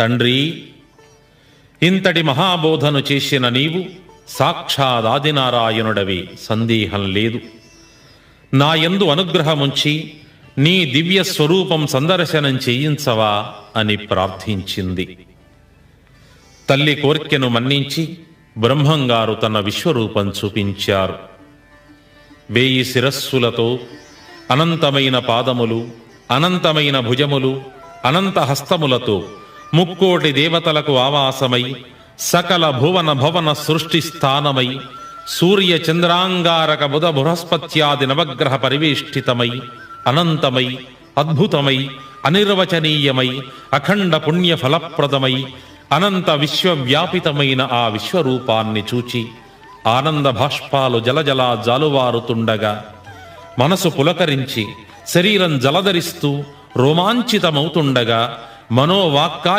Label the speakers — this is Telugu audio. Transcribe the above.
Speaker 1: తండ్రి, ఇంతటి మహాబోధను చేసిన నీవు సాక్షాదాదినారాయణుడవి, సందేహం లేదు. నాయందు అనుగ్రహముంచి నీ దివ్య స్వరూపం సందర్శనం చేయించవా అని ప్రార్థించింది. తల్లి కోర్కెను మన్నించి బ్రహ్మంగారు తన విశ్వరూపం చూపించారు. 1000 శిరస్సులతో, అనంతమైన పాదములు, అనంతమైన భుజములు, అనంత హస్తములతో, 3 కోటి దేవతలకు ఆవాసమై, సకల భువన భవన సృష్టి స్థానమై, సూర్య చంద్రాంగారక బుధ బృహస్పత్యాది నవగ్రహ పరివేష్టితమై, అనంతమై, అద్భుతమై, అనిర్వచనీయమై, అఖండ పుణ్య ఫలప్రదమై, అనంత విశ్వవ్యాపితమైన ఆ విశ్వరూపాన్ని చూచి ఆనంద భాష్పాలు జలజలా జాలువారుతుండగా మనసు పులకరించి శరీరం జలధరిస్తూ రోమాంచితమవుతుండగా మనోవాక్కా